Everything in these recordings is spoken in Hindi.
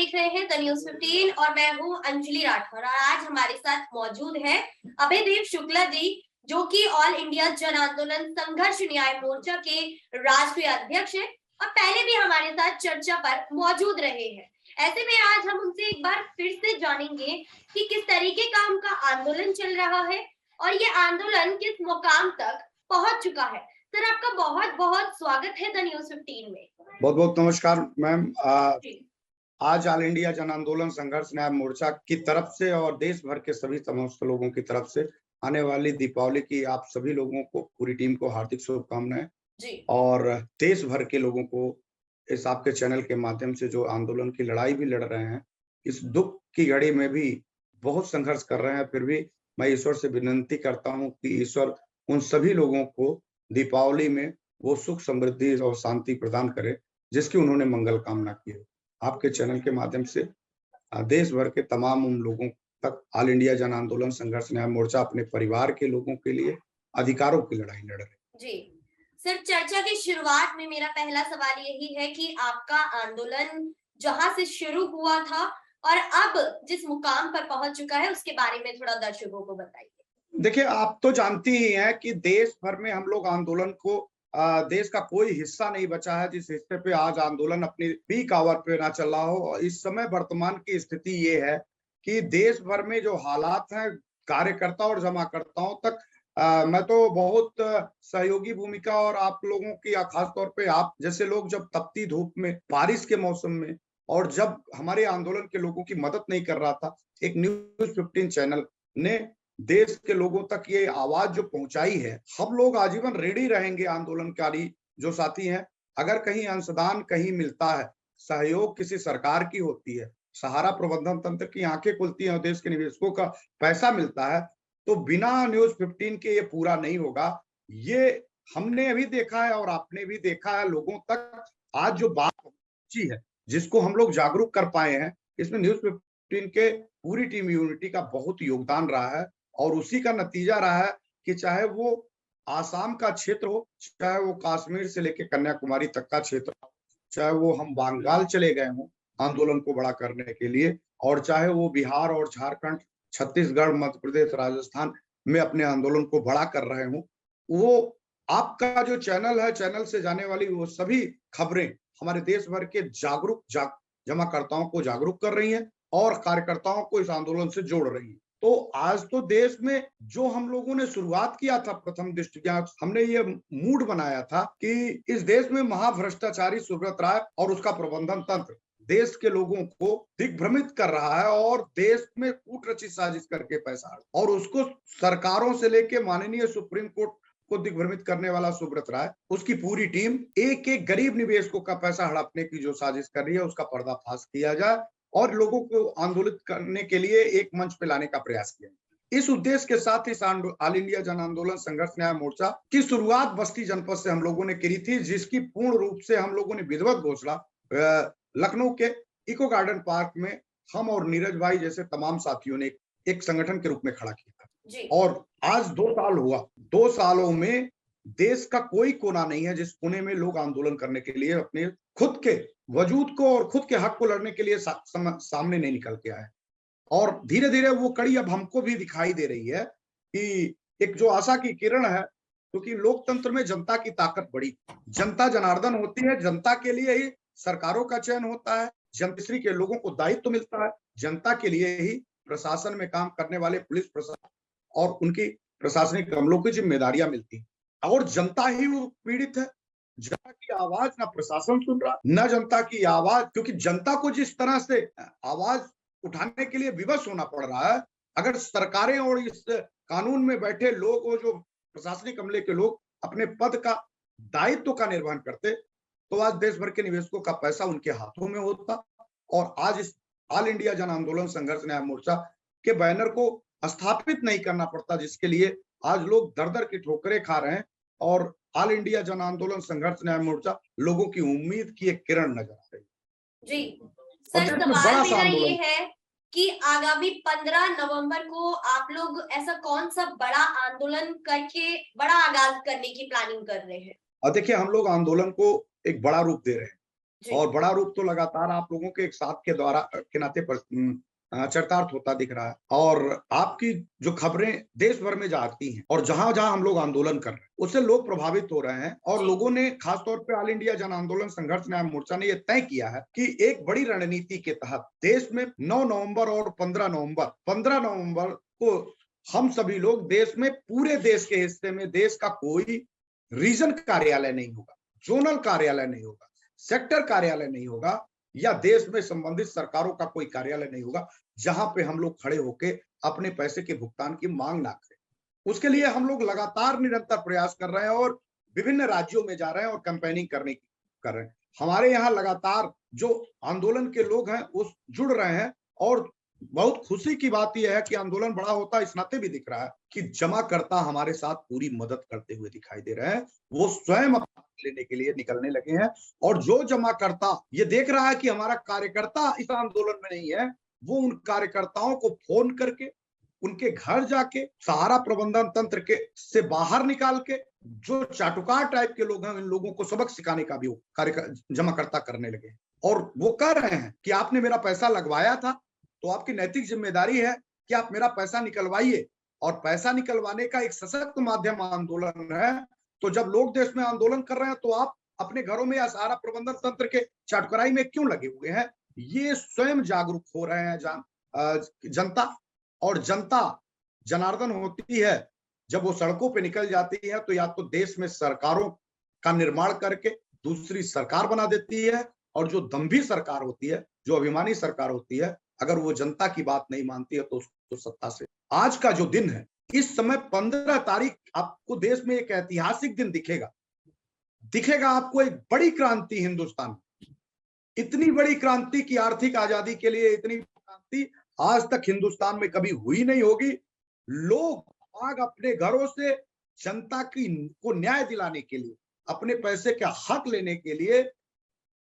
देख रहे हैं द न्यूज 15 और मैं हूं अंजलि राठौर और आज हमारे साथ मौजूद है अभयदेव शुक्ला जी, जो कि ऑल इंडिया जन आंदोलन संघर्ष न्याय मोर्चा के राष्ट्रीय अध्यक्ष हैं और पहले भी हमारे साथ चर्चा पर मौजूद रहे हैं। ऐसे में आज हम उनसे एक बार फिर से जानेंगे कि किस तरीके का उनका आंदोलन चल रहा है और ये आंदोलन किस मुकाम तक पहुंच चुका है। सर, आपका बहुत बहुत स्वागत है द न्यूज 15 में। बहुत बहुत नमस्कार मैम। जी। आज ऑल इंडिया जन आंदोलन संघर्ष न्याय मोर्चा की तरफ से और देश भर के सभी समस्त लोगों की तरफ से आने वाली दीपावली की आप सभी लोगों को, पूरी टीम को हार्दिक शुभकामनाएं जी। और देश भर के लोगों को इस आपके चैनल के माध्यम से जो आंदोलन की लड़ाई भी लड़ रहे हैं, इस दुख की घड़ी में भी बहुत संघर्ष कर रहे हैं, फिर भी मैं ईश्वर से विनती करता हूँ कि ईश्वर उन सभी लोगों को दीपावली में वो सुख, समृद्धि और शांति प्रदान करे जिसकी उन्होंने मंगल कामना की है। आपके चैनल के माध्यम से देश भर के तमाम उन लोगों तक ऑल इंडिया जन आंदोलन संघर्ष न्याय मोर्चा अपने परिवार के लोगों के लिए अधिकारों की लड़ाई लड़ रहे हैं। जी सर, चर्चा की शुरुआत में मेरा पहला सवाल यही है कि आपका आंदोलन जहां से शुरू हुआ था और अब जिस मुकाम पर पहुंच चुका है उसके बारे में थोड़ा दर्शकों को बताइए। देखिए, आप तो जानती ही हैं कि देश भर में हम लोग आंदोलन को देश का कोई हिस्सा नहीं बचा है जिस हिस्से पे आज आंदोलन अपनी पीक आवर पे ना चल रहा हो। और इस समय वर्तमान की स्थिति ये है कि देश भर में जो हालात हैं, कार्यकर्ता और जमाकर्ताओं तक मैं तो बहुत सहयोगी भूमिका और आप लोगों की, खास तौर पे आप जैसे लोग जब तपती धूप में, बारिश के मौसम में और जब हमारे आंदोलन के लोगों की मदद नहीं कर रहा था, एक न्यूज 15 चैनल ने देश के लोगों तक ये आवाज जो पहुंचाई है। हम लोग आजीवन रेडी रहेंगे, आंदोलनकारी जो साथी हैं। अगर कहीं अंशदान कहीं मिलता है, सहयोग किसी सरकार की होती है, सहारा प्रबंधन तंत्र की आंखें खुलती हैं और देश के निवेशकों का पैसा मिलता है, तो बिना न्यूज 15 के ये पूरा नहीं होगा। ये हमने अभी देखा है और आपने भी देखा है। लोगों तक आज जो बात पहुंची है, जिसको हम लोग जागरूक कर पाए हैं, इसमें न्यूज 15 के पूरी टीम यूनिटी का बहुत योगदान रहा है और उसी का नतीजा रहा है कि चाहे वो आसाम का क्षेत्र हो, चाहे वो कश्मीर से लेकर कन्याकुमारी तक का क्षेत्र हो, चाहे वो हम बंगाल चले गए हों आंदोलन को बड़ा करने के लिए, और चाहे वो बिहार और झारखंड, छत्तीसगढ़, मध्य प्रदेश, राजस्थान में अपने आंदोलन को बड़ा कर रहे हों, वो आपका जो चैनल है, चैनल से जाने वाली वो सभी खबरें हमारे देश भर के जमाकर्ताओं को जागरूक कर रही हैं और कार्यकर्ताओं को इस आंदोलन से जोड़ रही हैं। तो आज तो देश में जो हम लोगों ने शुरुआत किया था, प्रथम दृष्टया हमने ये मूड बनाया था कि इस देश में महाभ्रष्टाचारी सुब्रत राय और उसका प्रबंधन तंत्र देश के लोगों को दिग्भ्रमित कर रहा है और देश में कूटरचित साजिश करके पैसा, और उसको सरकारों से लेके माननीय सुप्रीम कोर्ट को दिग्भ्रमित करने वाला सुब्रत राय, उसकी पूरी टीम एक एक गरीब निवेशकों का पैसा हड़पने की जो साजिश कर रही है, उसका पर्दाफाश किया जाए और लोगों को आंदोलित करने के लिए एक मंच पे लाने का प्रयास किया। इस उद्देश्य के साथ इस ऑल इंडिया जन आंदोलन संघर्ष न्याय मोर्चा की शुरुआत बस्ती जनपद से हम लोगों ने करी थी, जिसकी पूर्ण रूप से हम लोगों ने विधिवत घोषणा लखनऊ के इको गार्डन पार्क में हम और नीरज भाई जैसे तमाम साथियों ने एक संगठन के रूप में खड़ा किया था। और आज 2 साल हुआ। 2 सालों में देश का कोई कोना नहीं है जिस कोने में लोग आंदोलन करने के लिए अपने खुद के वजूद को और खुद के हक को लड़ने के लिए सामने नहीं निकल के आए। और धीरे धीरे वो कड़ी अब हमको भी दिखाई दे रही है कि एक जो आशा की किरण है, क्योंकि लोकतंत्र में जनता की ताकत बड़ी, जनता जनार्दन होती है, जनता के लिए ही सरकारों का चयन होता है, जनता के लोगों को दायित्व मिलता है, जनता के लिए ही प्रशासन में काम करने वाले पुलिस प्रशासन और उनकी प्रशासनिक अमलों की जिम्मेदारियां मिलती है, और जनता ही वो पीड़ित है। जनता की आवाज ना प्रशासन सुन रहा, ना जनता की आवाज, क्योंकि जनता को जिस तरह से आवाज उठाने के लिए विवश होना पड़ रहा है, अगर सरकारें और इस कानून में बैठे लोग, वो जो प्रशासनिक अमले के लोग अपने पद का दायित्व का निर्वहन करते, तो आज देश भर के निवेशकों का पैसा उनके हाथों में होता और आज इस ऑल इंडिया जन आंदोलन संघर्ष न्याय मोर्चा के बैनर को स्थापित नहीं करना पड़ता, जिसके लिए आज लोग दर दर की ठोकरें खा रहे हैं। और ऑल इंडिया जन आंदोलन संघर्ष न्याय मोर्चा लोगों की उम्मीद की एक किरण नजर आ रही है। जी सर, सवाल मेरा ये है कि आगामी 15 नवंबर को आप लोग ऐसा कौन सा बड़ा आंदोलन करके बड़ा आगाज करने की प्लानिंग कर रहे हैं? और देखिए, हम लोग आंदोलन को एक बड़ा रूप दे रहे हैं। जी। और बड़ा रूप तो लगातार आप लोगों के एक साथ के द्वारा के नाते चरितार्थ होता दिख रहा है। और आपकी जो खबरें देश भर में जाती हैं और जहां-जहां हम लोग आंदोलन कर रहे हैं, उससे लोग प्रभावित हो रहे हैं और जी। लोगों ने खास तौर पे ऑल इंडिया जन आंदोलन संघर्ष न्याय मोर्चा ने यह तय किया है कि एक बड़ी रणनीति के तहत देश में 9 नवंबर और 15 नवंबर को हम सभी लोग देश में पूरे देश के हिस्से में देश का कोई रीजन कार्यालय नहीं होगा, जोनल कार्यालय नहीं होगा, सेक्टर कार्यालय नहीं होगा या देश में संबंधित सरकारों का कोई कार्यालय नहीं होगा जहां पे हम लोग खड़े होके अपने पैसे के भुगतान की मांग ना करें। उसके लिए हम लोग लगातार निरंतर प्रयास कर रहे हैं और विभिन्न राज्यों में जा रहे हैं और कैंपेनिंग कर रहे हैं। हमारे यहाँ लगातार जो आंदोलन के लोग हैं वो जुड़ रहे हैं और बहुत खुशी की बात यह है कि आंदोलन बड़ा होता इस नाते भी दिख रहा है कि जमाकर्ता हमारे साथ पूरी मदद करते हुए दिखाई दे रहे हैं। वो स्वयं लेने के लिए निकलने लगे हैं और जो जमाकर्ता ये देख रहा है कि हमारा कार्यकर्ता इस आंदोलन में नहीं है, वो उन कार्यकर्ताओं को फोन करके उनके घर जाके सहारा प्रबंधन तंत्र के से बाहर निकाल के जो चाटुकार टाइप के लोग हैं इन लोगों को सबक सिखाने का भी कार्य जमाकर्ता करने लगे और वो कह रहे हैं कि आपने मेरा पैसा लगवाया था तो आपकी नैतिक जिम्मेदारी है कि आप मेरा पैसा निकलवाइए और पैसा निकलवाने का एक सशक्त माध्यम आंदोलन है। तो जब लोग देश में आंदोलन कर रहे हैं तो आप अपने घरों में या सहारा प्रबंधन तंत्र के चाटुकाराई में क्यों लगे हुए हैं? ये स्वयं जागरूक हो रहे हैं जनता और जनता जनार्दन होती है जब वो सड़कों पे निकल जाती है तो या तो देश में सरकारों का निर्माण करके दूसरी सरकार बना देती है और जो दम्भी सरकार होती है, जो अभिमानी सरकार होती है, अगर वो जनता की बात नहीं मानती है तो उसको सत्ता से आज का जो दिन है इस समय 15 तारीख आपको देश में एक ऐतिहासिक दिन दिखेगा आपको एक बड़ी क्रांति हिंदुस्तान में। इतनी बड़ी क्रांति की आर्थिक आजादी के लिए इतनी क्रांति आज तक हिंदुस्तान में कभी हुई नहीं होगी। लोग आग अपने घरों से जनता को न्याय दिलाने के लिए अपने पैसे का हक लेने के लिए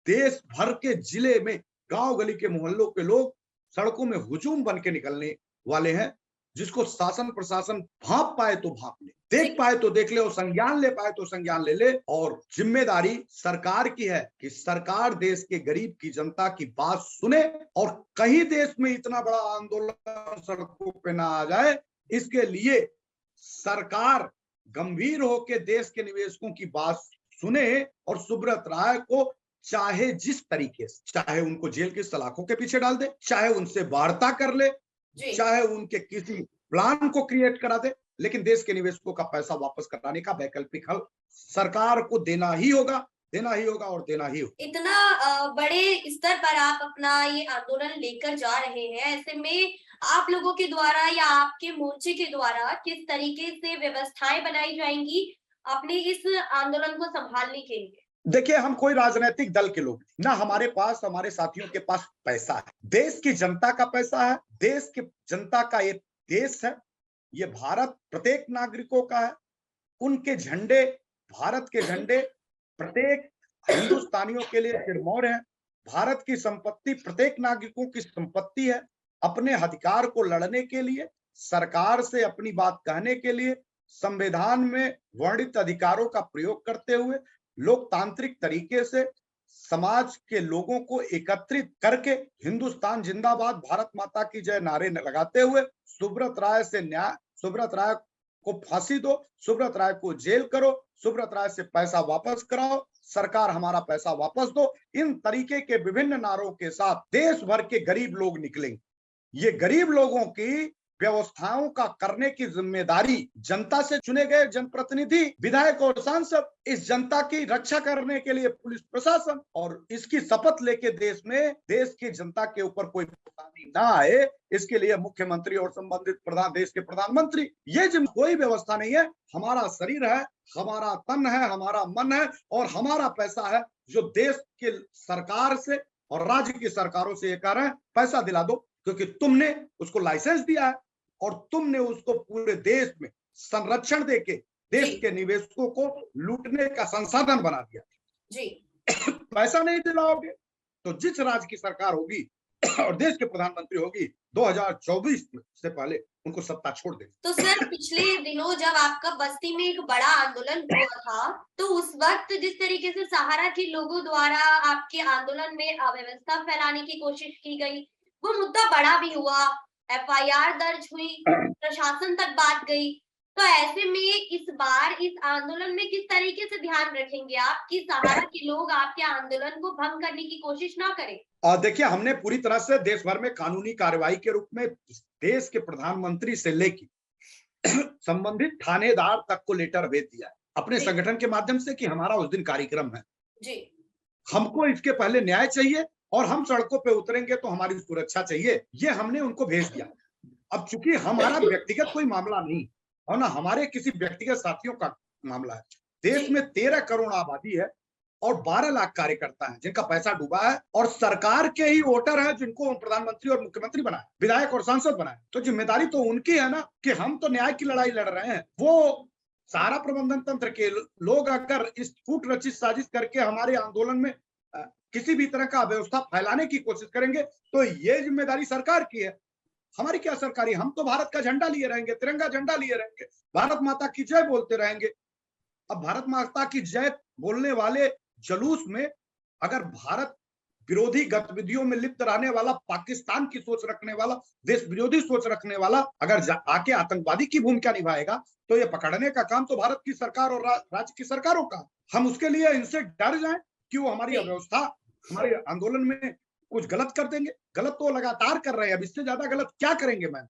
देश भर के जिले में गांव गली के मोहल्लों के लोग सड़कों में हुजूम बन के निकलने वाले हैं। जिसको शासन प्रशासन भांप पाए तो भांप ले, देख पाए तो देख ले और संज्ञान ले पाए तो संज्ञान ले ले। और जिम्मेदारी सरकार की है कि सरकार देश के गरीब की जनता की बात सुने और कहीं देश में इतना बड़ा आंदोलन सड़कों पे ना आ जाए, इसके लिए सरकार गंभीर होकर देश के निवेशकों की बात सुने और सुब्रत राय को चाहे जिस तरीके से, चाहे उनको जेल की सलाखों के पीछे डाल दे, चाहे उनसे वार्ता कर ले, चाहे उनके किसी प्लान को क्रिएट करा दे, लेकिन देश के निवेशकों का पैसा वापस कराने का वैकल्पिक हल सरकार को देना ही होगा और देना ही होगा। इतना बड़े स्तर पर आप अपना ये आंदोलन लेकर जा रहे हैं, ऐसे में आप लोगों के द्वारा या आपके मोर्चे के द्वारा किस तरीके से व्यवस्थाएं बनाई जाएंगी अपने इस आंदोलन को संभालने के लिए? देखिए, हम कोई राजनीतिक दल के लोग ना, हमारे पास हमारे साथियों के पास पैसा है, देश की जनता का पैसा है, देश की जनता का ये देश है, ये भारत प्रत्येक नागरिकों का है। उनके झंडे, भारत के झंडे प्रत्येक हिंदुस्तानियों के लिए सिरमौर है। भारत की संपत्ति प्रत्येक नागरिकों की संपत्ति है। अपने अधिकार को लड़ने के लिए, सरकार से अपनी बात कहने के लिए, संविधान में वर्णित अधिकारों का प्रयोग करते हुए लोकतांत्रिक तरीके से समाज के लोगों को एकत्रित करके हिंदुस्तान जिंदाबाद, भारत माता की जय नारे लगाते हुए सुब्रत राय को फांसी दो, सुब्रत राय को जेल करो, सुब्रत राय से पैसा वापस कराओ, सरकार हमारा पैसा वापस दो, इन तरीके के विभिन्न नारों के साथ देश भर के गरीब लोग निकलेंगे। ये गरीब लोगों की व्यवस्थाओं का करने की जिम्मेदारी जनता से चुने गए जनप्रतिनिधि, विधायक और सांसद, इस जनता की रक्षा करने के लिए पुलिस प्रशासन, और इसकी शपथ लेके देश में देश की जनता के ऊपर कोई परेशानी ना आए, इसके लिए मुख्यमंत्री और संबंधित देश के प्रधानमंत्री, ये कोई व्यवस्था नहीं है। हमारा शरीर है, हमारा तन है, हमारा मन है और हमारा पैसा है जो देश के सरकार से और राज्य की सरकारों से ये कह रहे हैं पैसा दिला दो, क्योंकि तुमने उसको लाइसेंस दिया है और तुमने उसको पूरे देश में संरक्षण देके देश के निवेशकों को लूटने का संसाधन बना दिया जी। पैसा नहीं दिलाओगे तो जिस राज्य की सरकार होगी और देश के प्रधानमंत्री होगी 2024 से पहले उनको सत्ता छोड़ देंगे। तो सर पिछले दिनों जब आपका बस्ती में एक बड़ा आंदोलन हुआ था, तो उस वक्त जिस तरीके से सहारा के लोगों द्वारा आपके आंदोलन में अव्यवस्था फैलाने की कोशिश की गई, वो मुद्दा बड़ा भी हुआ, एफआईआर दर्ज हुई, प्रशासन तक बात गई। तो ऐसे में इस बार इस आंदोलन में किस तरीके से ध्यान रखेंगे आप कि सहारा के लोग आपके आंदोलन को भंग करने की कोशिश ना करें? देखिए, हमने पूरी तरह से देश भर में कानूनी कार्रवाई के रूप में देश के प्रधानमंत्री से लेकर संबंधित थानेदार तक को लेटर भेज दिया है अपने जी। संगठन के माध्यम से कि हमारा उस दिन कार्यक्रम है, जी। हमको इसके पहले न्याय चाहिए और हम सड़कों पे उतरेंगे तो हमारी सुरक्षा चाहिए, ये हमने उनको भेज दिया। अब चूंकि हमारा व्यक्तिगत कोई मामला नहीं और ना हमारे किसी व्यक्तिगत साथियों का मामला है, देश जी। में 13 करोड़ आबादी है और 12 लाख कार्यकर्ता हैं जिनका पैसा डूबा है और सरकार के ही वोटर हैं जिनको प्रधानमंत्री और मुख्यमंत्री बनाए, विधायक और सांसद बनाए। तो जिम्मेदारी तो उनकी है ना कि हम तो न्याय की लड़ाई लड़ रहे हैं। वो सारा प्रबंधन तंत्र के लोग अगर इस कूट रचित साजिश करके हमारे आंदोलन में किसी भी तरह का अव्यवस्था फैलाने की कोशिश करेंगे तो ये जिम्मेदारी सरकार की है। हमारी क्या सरकारी, हम तो भारत का झंडा लिए रहेंगे, तिरंगा झंडा लिए रहेंगे, भारत माता की जय बोलते रहेंगे। अब भारत माता की जय बोलने वाले जुलूस में अगर भारत विरोधी गतिविधियों में लिप्त रहने वाला, पाकिस्तान की सोच रखने वाला, देश विरोधी सोच रखने वाला अगर आके आतंकवादी की भूमिका निभाएगा तो ये पकड़ने का काम तो भारत की सरकार और राज्य की सरकारों का। हम उसके लिए इनसे डर जाएं कि वो हमारी अव्यवस्था, हमारे आंदोलन में कुछ गलत कर देंगे। गलत तो लगातार कर रहे हैं, अब इससे ज्यादा गलत क्या करेंगे मैम,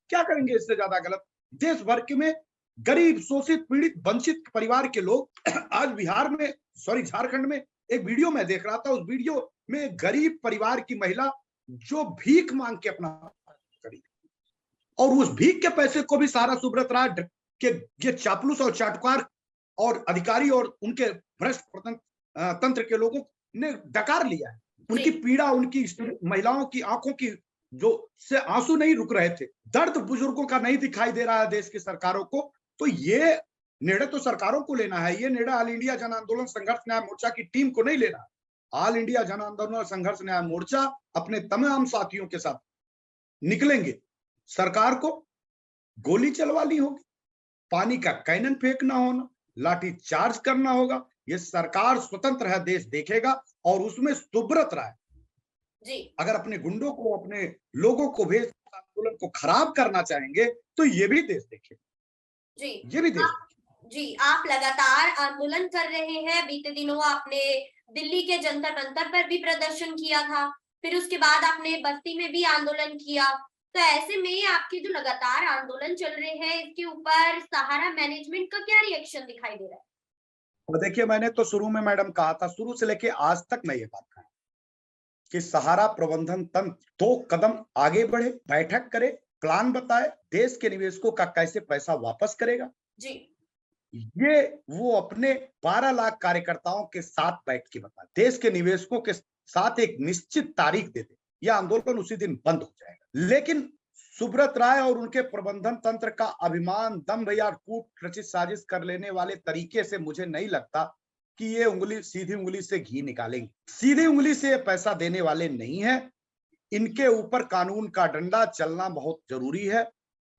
क्या करेंगे इससे ज्यादा गलत? देश भर के में गरीब, शोषित, पीड़ित, वंचित परिवार के लोग आज बिहार में, सॉरी झारखंड में एक वीडियो मैं देख रहा था, उस वीडियो में गरीब परिवार की महिला जो भीख मांग के अपना करी और उस भीख के पैसे को भी सारा सुब्रत राय के ये चापलूस और चाटुकार और अधिकारी और उनके भ्रष्ट तंत्र के लोगों ने डकार लिया है। उनकी पीड़ा, उनकी महिलाओं की आंखों की जो से आंसू नहीं रुक रहे थे, दर्द बुजुर्गों का नहीं दिखाई दे रहा है देश की सरकारों को। तो ये निर्णय तो सरकारों को लेना है, ये निर्णय ऑल इंडिया जन आंदोलन संघर्ष न्याय मोर्चा की टीम को नहीं लेना। ऑल इंडिया जन आंदोलन संघर्ष न्याय मोर्चा अपने तमाम साथियों के साथ निकलेंगे। सरकार को गोली चलवानी होगी, पानी का कैनन फेंकना होना, लाठी चार्ज करना होगा, ये सरकार स्वतंत्र है, देश देखेगा। और उसमें सुब्रत राय जी अगर अपने गुंडों को, अपने लोगों को भेज आंदोलन को खराब करना चाहेंगे तो ये भी देश देखेगा। जी ये भी देश जी आप लगातार आंदोलन कर रहे हैं। बीते दिनों आपने दिल्ली के जंतर मंतर पर भी प्रदर्शन किया था, फिर उसके बाद आपने बस्ती में भी आंदोलन किया। तो ऐसे में आपके जो लगातार आंदोलन चल रहे हैं, इसके ऊपर सहारा मैनेजमेंट का क्या रिएक्शन दिखाई दे रहा है? और देखिए, मैंने तो शुरू में मैडम कहा था, शुरू से लेके आज तक मैं ये बात कहा कि सहारा प्रबंधन तंत्र 2 कदम आगे बढ़े, बैठक करे, प्लान बताए, देश के निवेशकों का कैसे पैसा वापस करेगा। जी ये वो अपने 12 लाख कार्यकर्ताओं के साथ बैठ के बताए, देश के निवेशकों के साथ एक निश्चित तारीख दे दे, यह आंदोलन उसी दिन बंद हो जाएगा। लेकिन सुब्रत राय और उनके प्रबंधन तंत्र का अभिमान, दंभ या कूट रचित साजिश कर लेने वाले तरीके से मुझे नहीं लगता कि ये उंगली, सीधी उंगली से घी निकालेंगे। सीधी उंगली से ये पैसा देने वाले नहीं है। इनके ऊपर कानून का डंडा चलना बहुत जरूरी है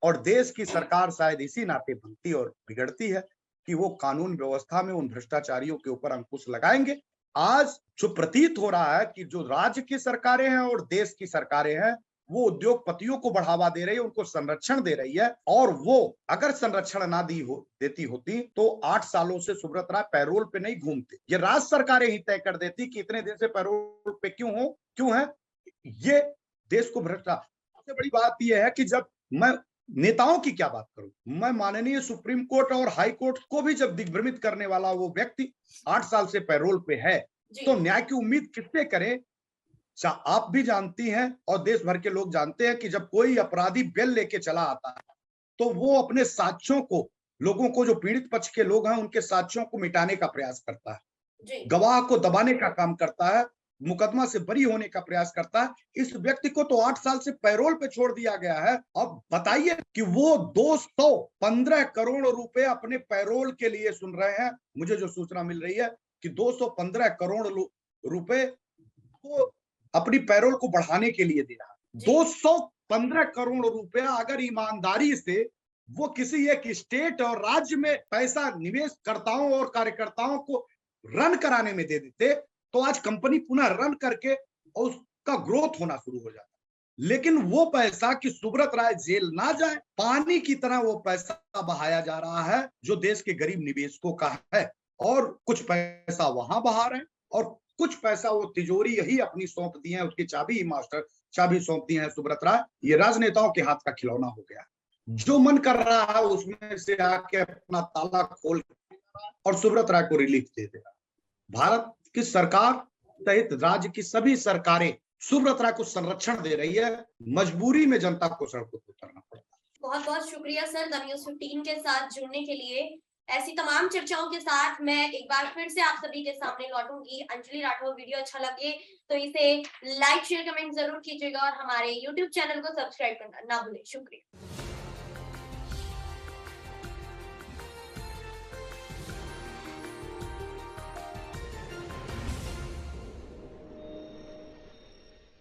और देश की सरकार शायद इसी नाते बनती और बिगड़ती है कि वो कानून व्यवस्था में उन भ्रष्टाचारियों के ऊपर अंकुश लगाएंगे। आज जो प्रतीत हो रहा है कि जो राज्य की सरकारें हैं और देश की सरकारें हैं, वो उद्योगपतियों को बढ़ावा दे रही है, उनको संरक्षण दे रही है। और वो अगर संरक्षण ना देती होती तो 8 सालों से सुब्रत राय पैरोल पे नहीं घूमते। ये राज्य सरकारें ही तय कर देती कि इतने दिन से पैरोल पे क्यों है। ये देश को भ्रष्टाचार, सबसे बड़ी बात यह है कि जब मैं नेताओं की क्या बात करूं, मैं माननीय सुप्रीम कोर्ट और हाई कोर्ट को भी जब दिग्भ्रमित करने वाला वो व्यक्ति 8 साल से पैरोल पे है, तो न्याय की उम्मीद किससे करें। आप भी जानती हैं और देश भर के लोग जानते हैं कि जब कोई अपराधी बेल लेके चला आता है तो वो अपने साक्ष्यों को, लोगों को, जो पीड़ित पक्ष के लोग हैं उनके साक्ष्यों को मिटाने का प्रयास करता है, गवाह को दबाने का काम करता है, मुकदमा से बरी होने का प्रयास करता है। इस व्यक्ति को तो 8 साल से पैरोल पे छोड़ दिया गया है। अब बताइए कि वो 215 करोड़ रुपए अपने पैरोल के लिए सुन रहे हैं। मुझे जो सूचना मिल रही है कि 215 करोड़ रुपए वो अपनी पैरोल को बढ़ाने के लिए दे रहा है। 215 करोड़ रुपया अगर ईमानदारी से वो किसी एक स्टेट और राज्य में पैसा निवेशकर्ताओं और कार्यकर्ताओं को रन कराने में दे देते, तो आज कंपनी पुनः रन करके और उसका ग्रोथ होना शुरू हो जाता। लेकिन वो पैसा कि सुब्रत राय जेल ना जाए, पानी की तरह वो पैसा बहाया जा रहा है जो देश के गरीब निवेशकों का है, और कुछ पैसा वहां बहा रहे हैं और कुछ पैसा वो तिजोरी यही अपनी सौंप दी है, उसकी चाबी मास्टर चाबी सौंप दी है सुब्रत राय। ये राजनेताओं के हाथ का खिलौना हो गया, जो मन कर रहा है उसमें से आके अपना ताला खोल और सुब्रत राय को रिलीफ दे देगा। भारत की सरकार सहित राज्य की सभी सरकारें सुब्रत राय को संरक्षण दे रही है, मजबूरी में जनता को सड़कों पर उतरना पड़ता है। बहुत बहुत शुक्रिया सर द न्यूज़ 15 के साथ जुड़ने के लिए। ऐसी तमाम चर्चाओं के साथ मैं एक बार फिर से आप सभी के सामने लौटूंगी। अंजलि राठौर, वीडियो अच्छा लगे तो इसे लाइक शेयर कमेंट जरूर कीजिएगा और हमारे YouTube चैनल को सब्सक्राइब करना ना भूलें। शुक्रिया।